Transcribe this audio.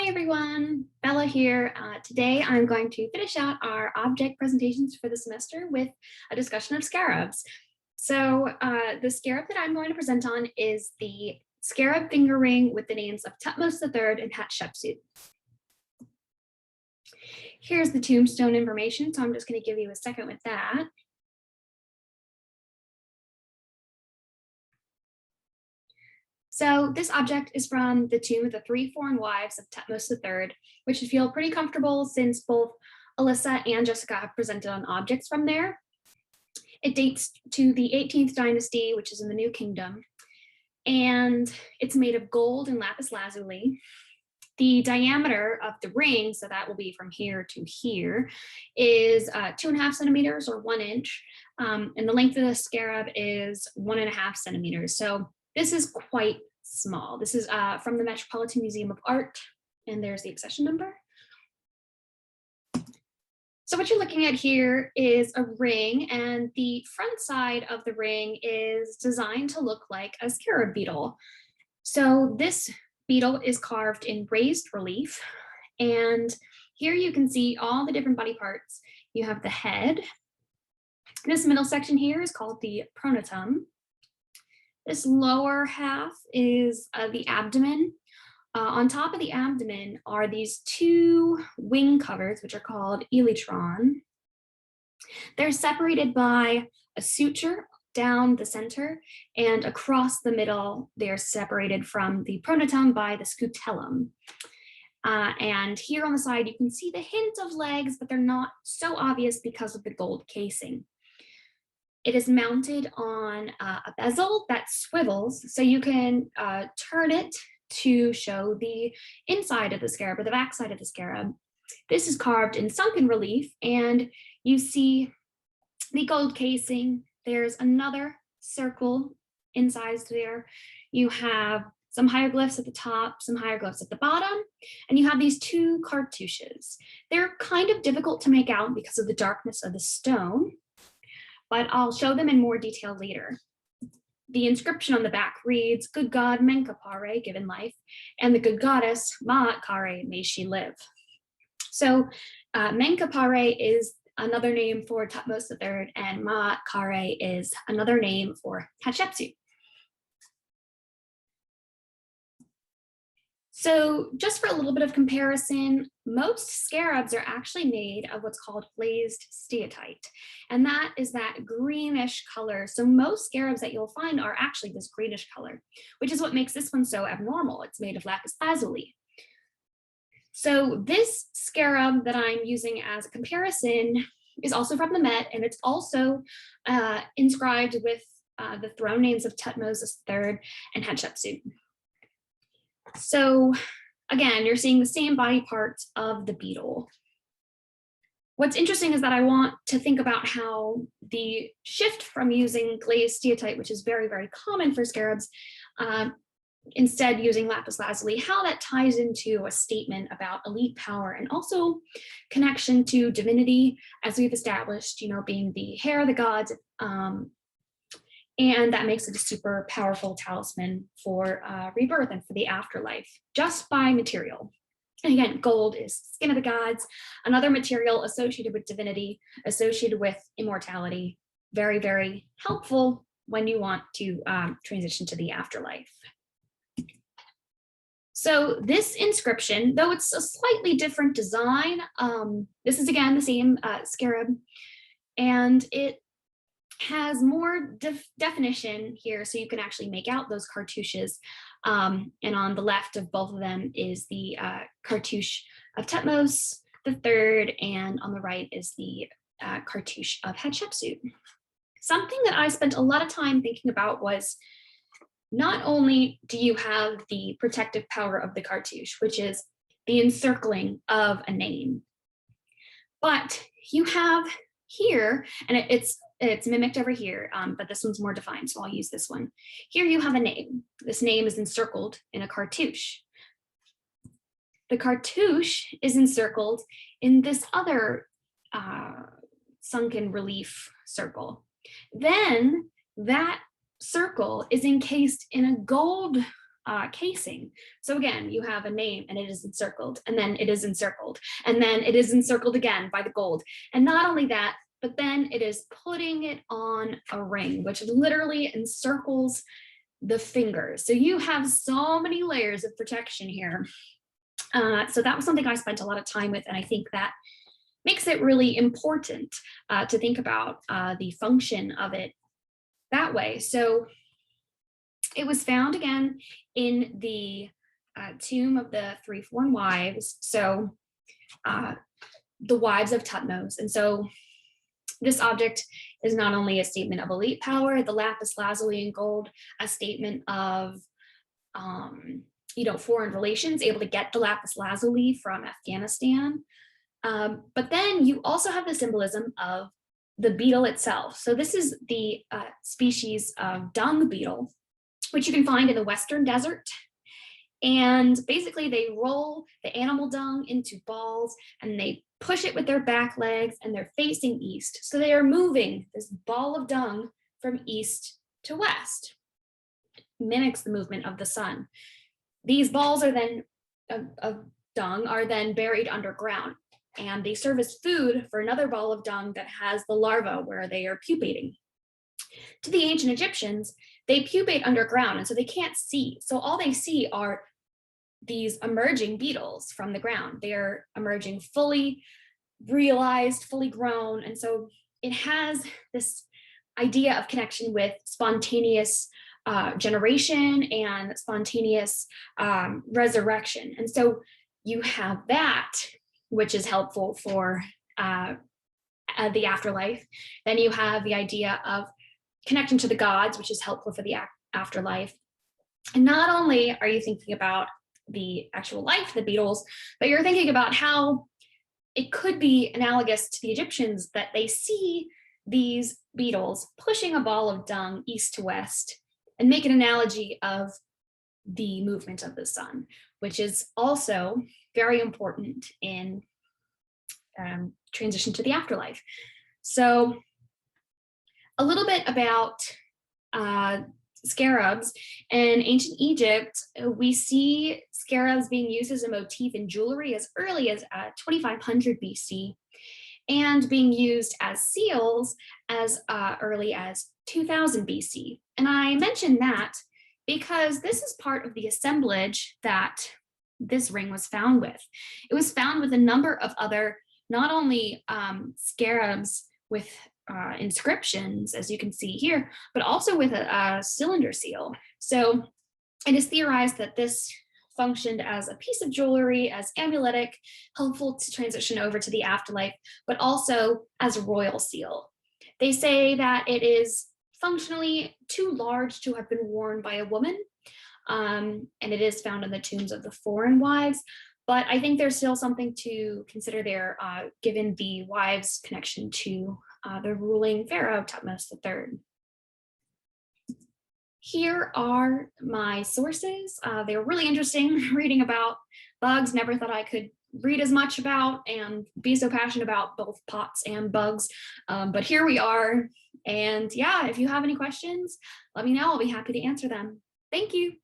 Hi everyone, Bella here. Today I'm going to finish out our object presentations for the semester with a discussion of scarabs. So the scarab that I'm going to present on is the scarab finger ring with the names of Thutmose III and Hatshepsut. Here's the tombstone information, so I'm just going to give you a second with that. So this object is from the tomb of the 3 foreign wives of Thutmose III, which should feel pretty comfortable since both Alyssa and Jessica have presented on objects from there. It dates to the 18th dynasty, which is in the New Kingdom, and it's made of gold and lapis lazuli. The diameter of the ring, so that will be from here to here, is 2.5 centimeters or 1 inch, and the length of the scarab is 1.5 centimeters. So this is quite small. This is from the Metropolitan Museum of Art, and there's the accession number. So what you're looking at here is a ring, and the front side of the ring is designed to look like a scarab beetle. So this beetle is carved in raised relief, and here you can see all the different body parts. You have the head. This middle section here is called the pronotum. This lower half is the abdomen. On top of the abdomen are these 2 wing covers, which are called elytron. They're separated by a suture down the center, and across the middle, they're separated from the pronotum by the scutellum. And here on the side, you can see the hint of legs, but they're not so obvious because of the gold casing. It is mounted on a bezel that swivels, so you can turn it to show the inside of the scarab or the backside of the scarab. This is carved in sunken relief, and you see the gold casing. There's another circle incised there. You have some hieroglyphs at the top, some hieroglyphs at the bottom, and you have these 2 cartouches. They're kind of difficult to make out because of the darkness of the stone, but I'll show them in more detail later. The inscription on the back reads, "Good God, Menkapare, given life, and the good goddess, Ma'at Kare, may she live." So Menkapare is another name for Thutmose III, and Ma'at Kare is another name for Hatshepsut. So just for a little bit of comparison, most scarabs are actually made of what's called glazed steatite, and that is that greenish color. So most scarabs that you'll find are actually this greenish color, which is what makes this one so abnormal. It's made of lapis lazuli. So this scarab that I'm using as a comparison is also from the Met, and it's also inscribed with the throne names of Thutmose III and Hatshepsut. So again, you're seeing the same body parts of the beetle. What's interesting is that I want to think about how the shift from using glazed steatite, which is very, very common for scarabs, instead using lapis lazuli, how that ties into a statement about elite power and also connection to divinity, as we've established, being the hair of the gods, and that makes it a super powerful talisman for rebirth and for the afterlife, just by material. And again, gold is skin of the gods, another material associated with divinity, associated with immortality, very, very helpful when you want to transition to the afterlife. So this inscription, though it's a slightly different design, this is again the same scarab, and it has more definition here, so you can actually make out those cartouches. And on the left of both of them is the cartouche of Thutmose III, and on the right is the cartouche of Hatshepsut. Something that I spent a lot of time thinking about was, not only do you have the protective power of the cartouche, which is the encircling of a name, but you have here, and it's mimicked over here, but this one's more defined, so I'll use this one. Here you have a name. This name is encircled in a cartouche. The cartouche is encircled in this other sunken relief circle. Then that circle is encased in a gold casing. So again, you have a name and it is encircled, and then it is encircled, and then it is encircled again by the gold. And not only that, but then it is putting it on a ring, which literally encircles the fingers. So you have so many layers of protection here. So that was something I spent a lot of time with, and I think that makes it really important to think about the function of it that way. So it was found again in the tomb of the three foreign wives, so the wives of Thutmose. And so this object is not only a statement of elite power, the lapis lazuli in gold, a statement of foreign relations, able to get the lapis lazuli from Afghanistan. But then you also have the symbolism of the beetle itself. So this is the species of dung beetle, which you can find in the Western desert. And basically they roll the animal dung into balls and they push it with their back legs, and they're facing east. So they are moving this ball of dung from east to west. It mimics the movement of the sun. These balls are then of dung are then buried underground, and they serve as food for another ball of dung that has the larva where they are pupating. To the ancient Egyptians, they pupate underground, and so they can't see. So all they see are these emerging beetles from the ground. They are emerging fully realized, fully grown. And so it has this idea of connection with spontaneous generation and spontaneous resurrection. And so you have that, which is helpful for the afterlife. Then you have the idea of connection to the gods, which is helpful for the afterlife. And not only are you thinking about the actual life of the beetles, but you're thinking about how it could be analogous to the Egyptians, that they see these beetles pushing a ball of dung east to west, and make an analogy of the movement of the sun, which is also very important in transition to the afterlife. So a little bit about scarabs. In ancient Egypt, we see scarabs being used as a motif in jewelry as early as 2500 BC, and being used as seals as early as 2000 BC. And I mention that because this is part of the assemblage that this ring was found with. It was found with a number of other, not only scarabs with inscriptions, as you can see here, but also with a cylinder seal. So it is theorized that this functioned as a piece of jewelry, as amuletic, helpful to transition over to the afterlife, but also as a royal seal. They say that it is functionally too large to have been worn by a woman, and it is found in the tombs of the foreign wives. But I think there's still something to consider there, given the wives' connection to the ruling pharaoh, Thutmose III. Here are my sources. They were really interesting reading about bugs. Never thought I could read as much about and be so passionate about both pots and bugs. But here we are. And yeah, if you have any questions, let me know. I'll be happy to answer them. Thank you.